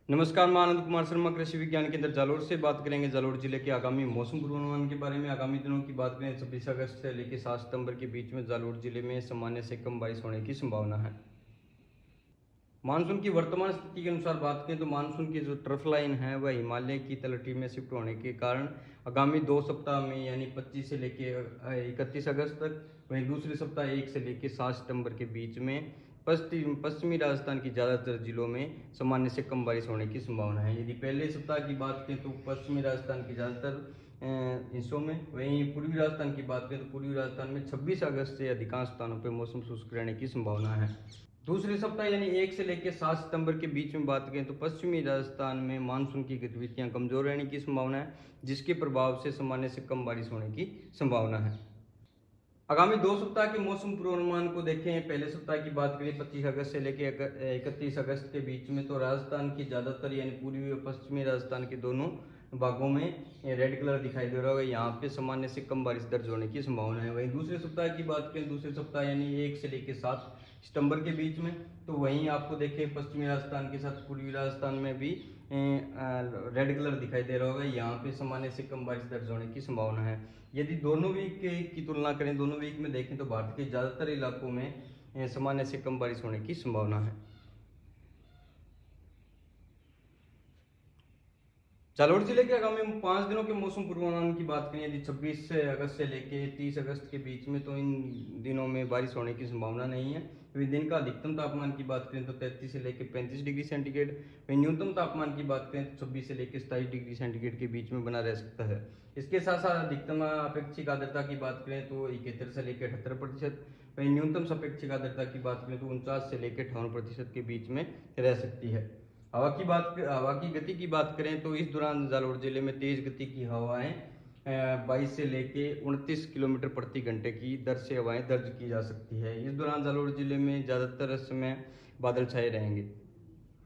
नमस्कार, मैं आनंद कुमार शर्मा कृषि विज्ञान केंद्र जालोर से बात करेंगे जालोर जिले के आगामी मौसम पूर्वानुमान के बारे में। आगामी दिनों की बात करें 26 अगस्त से लेकर 7 सितंबर के बीच में जालोर जिले में सामान्य से कम बारिश होने की संभावना है। मानसून की वर्तमान स्थिति के अनुसार बात करें तो मानसून की जो ट्रफ लाइन है वह हिमालय की तलहटी में शिफ्ट होने के कारण आगामी 2 सप्ताह में यानी 25 से लेकर 31 अगस्त तक, वहीं दूसरे सप्ताह 1 से लेकर 7 सितंबर के बीच में पश्चिमी राजस्थान की ज़्यादातर जिलों में सामान्य से कम बारिश होने की संभावना है। यदि पहले सप्ताह की बात करें तो पश्चिमी राजस्थान की ज़्यादातर हिस्सों में, वहीं पूर्वी राजस्थान की बात करें तो पूर्वी राजस्थान में 26 अगस्त से अधिकांश स्थानों पर मौसम शुष्क रहने की संभावना है। दूसरे सप्ताह यानी 1 से लेकर 7 सितंबर के बीच में बात करें तो पश्चिमी राजस्थान में मानसून की गतिविधियां कमजोर रहने की संभावना है, जिसके प्रभाव से सामान्य से कम बारिश होने की संभावना है। आगामी 2 सप्ताह के मौसम पूर्वानुमान को देखें। पहले सप्ताह की बात करें 25 अगस्त से लेकर 31 अगस्त के बीच में, तो राजस्थान की ज़्यादातर यानी पूर्वी और पश्चिमी राजस्थान के दोनों भागों में रेड कलर दिखाई दे रहा होगा, यहाँ पे सामान्य से कम बारिश दर्ज होने की संभावना है। वहीं दूसरे सप्ताह की बात करें, दूसरे सप्ताह यानी 1 से लेकर 7 सितंबर के बीच में, तो वहीं आपको देखें पश्चिमी राजस्थान के साथ पूर्वी राजस्थान में भी रेड कलर दिखाई दे रहा होगा, यहाँ पे सामान्य से कम बारिश दर्ज होने की संभावना है। यदि दोनों वीक की तुलना करें, दोनों वीक में देखें तो भारत के ज़्यादातर इलाकों में सामान्य से कम बारिश होने की संभावना है। जालोर जिले के आगामी 5 दिनों के मौसम पूर्वानुमान की बात करें, यदि 26 अगस्त से लेकर 30 अगस्त के बीच में, तो इन दिनों में बारिश होने की संभावना नहीं है। वहीं दिन का अधिकतम तापमान की बात करें तो 33 से लेकर 35 डिग्री सेंटीग्रेड, वहीं न्यूनतम तापमान की बात करें तो 26 से लेकर 27 डिग्री सेंटीग्रेड के बीच में बना रह सकता है। इसके साथ साथ अधिकतम अपेक्षिक आर्द्रता की बात करें तो 71 से लेकर 78%, वहीं न्यूनतम सापेक्षिक आर्द्रता की बात करें तो 49 से लेकर 58% के बीच में रह सकती है। हवा की गति की बात करें तो इस दौरान जालोर जिले में तेज गति की हवाएं 22 से लेके 29 किलोमीटर प्रति घंटे की दर से हवाएं दर्ज की जा सकती है। इस दौरान जालोर जिले में ज़्यादातर समय बादल छाए रहेंगे।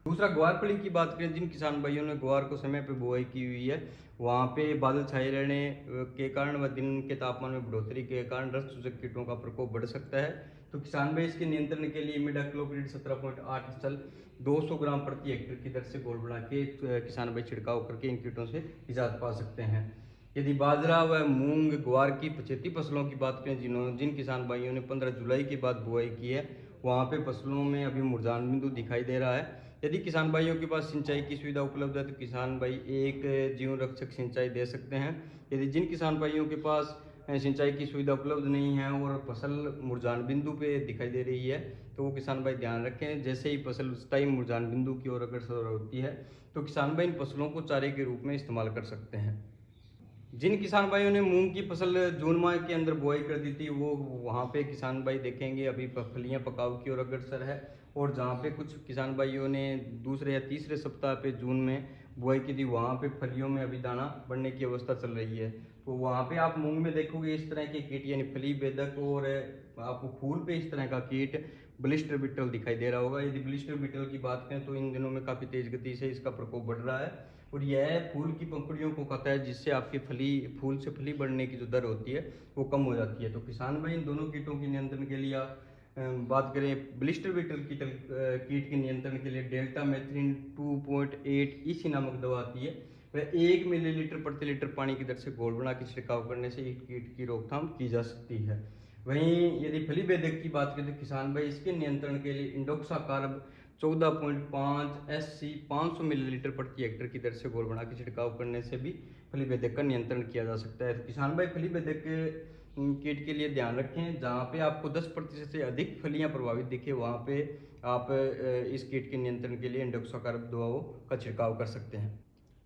दूसरा, ग्वार फली की बात करें, जिन किसान भाइयों ने ग्वार को समय पर बुआई की हुई है, वहाँ पे बादल छाए रहने के कारण व दिन के तापमान में बढ़ोतरी के कारण रस चूसक कीटों का प्रकोप बढ़ सकता है। तो किसान भाई इसके नियंत्रण के लिए इमिडाक्लोप्रिड 17.8 सल 200 ग्राम प्रति हेक्टेयर की दर से घोल बना के किसान भाई छिड़काव करके इन कीटों से निजात पा सकते हैं। यदि बाजरा व मूंग ग्वार की पछेती फसलों की बात करें, जिन किसान भाइयों ने 15 जुलाई के बाद बुआई की है, वहाँ पे फसलों में अभी मुरझान बिंदु दिखाई दे रहा है। यदि किसान भाइयों के पास सिंचाई की सुविधा उपलब्ध है तो किसान भाई एक जीवन रक्षक सिंचाई दे सकते हैं। यदि जिन किसान भाइयों के पास सिंचाई की सुविधा उपलब्ध नहीं है और फसल मुरझान बिंदु पे दिखाई दे रही है, तो वो किसान भाई ध्यान रखें। जैसे ही फसल उस टाइम मुरझान बिंदु की ओर अग्रसर होती है तो किसान भाई इन फसलों को चारे के रूप में इस्तेमाल कर सकते हैं। जिन किसान भाइयों ने मूंग की फसल जून माह के अंदर बुआई कर दी थी, वो वहाँ पे किसान भाई देखेंगे अभी फलियां पकाव की ओर अग्रसर है। और जहाँ पे कुछ किसान भाइयों ने दूसरे या तीसरे सप्ताह पे जून में बुआई की थी, वहाँ पे फलियों में अभी दाना बढ़ने की अवस्था चल रही है। तो वहाँ पे आप मूंग में देखोगे इस तरह के कीट यानी फली बेधक, और आपको फूल पे इस तरह का कीट ब्लिस्टर बिटल दिखाई दे रहा होगा। यदि ब्लिस्टर बिटल की बात करें तो इन दिनों में काफ़ी तेज गति से इसका प्रकोप बढ़ रहा है और यह फूल की पंखुड़ियों को खाता है, जिससे आपकी फूल से फली बढ़ने की जो दर होती है वो कम हो जाती है। तो किसान भाई इन दोनों कीटों के नियंत्रण के लिए बात करें ब्लिस्टर बिटल कीट के नियंत्रण के लिए डेल्टा मेथ्रिन 2.8 ईसी नामक दवा आती है, वह 1 मिलीलीटर प्रति लीटर पानी की दर से घोल बना के छिड़काव करने से इस कीट की रोकथाम की जा सकती है। वहीं यदि फली बेधक की बात करें तो किसान भाई इसके नियंत्रण के लिए इंडोक्साकार्ब 14.5 SC 500 मिलीलीटर प्रति हेक्टेयर की दर से घोल बना के छिड़काव करने से भी फली बेधक का नियंत्रण किया जा सकता है। तो किसान भाई फली बेधक कीट के लिए ध्यान रखें, जहाँ पे आपको 10% से अधिक फलियां प्रभावित दिखे, वहाँ पे आप इस कीट के नियंत्रण के लिए इंडोक्साकार्ब दवाओं का छिड़काव कर सकते हैं।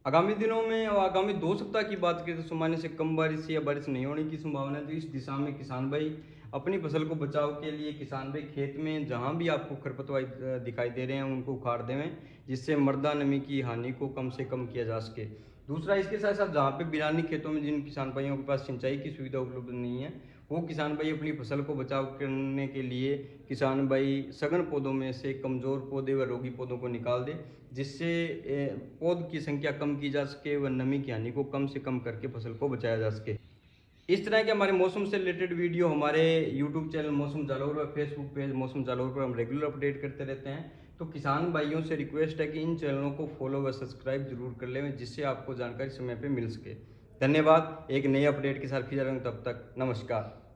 आगामी दिनों में और आगामी 2 सप्ताह की बात करें तो सामान्य से कम बारिश या बारिश नहीं होने की संभावना है। तो इस दिशा में किसान भाई अपनी फसल को बचाव के लिए किसान भाई खेत में जहां भी आपको खरपतवार दिखाई दे रहे हैं उनको उखाड़ देवें, जिससे मृदा नमी की हानि को कम से कम किया जा सके। दूसरा, इसके साथ साथ जहाँ पे बिरानी खेतों में जिन किसान भाइयों के पास सिंचाई की सुविधा उपलब्ध नहीं है, वो किसान भाई अपनी फसल को बचाव करने के लिए किसान भाई सघन पौधों में से कमज़ोर पौधे व रोगी पौधों को निकाल दे, जिससे पौध की संख्या कम की जा सके व नमी की हानि को कम से कम करके फसल को बचाया जा सके। इस तरह के हमारे मौसम से रिलेटेड वीडियो हमारे यूट्यूब चैनल मौसम जालौर व फेसबुक पेज मौसम जालौर पर हम रेगुलर अपडेट करते रहते हैं। तो किसान भाइयों से रिक्वेस्ट है कि इन चैनलों को फॉलो व सब्सक्राइब जरूर कर लें, जिससे आपको जानकारी समय पे मिल सके। धन्यवाद। एक नए अपडेट के साथ फिर आऊंगा, तब तक नमस्कार।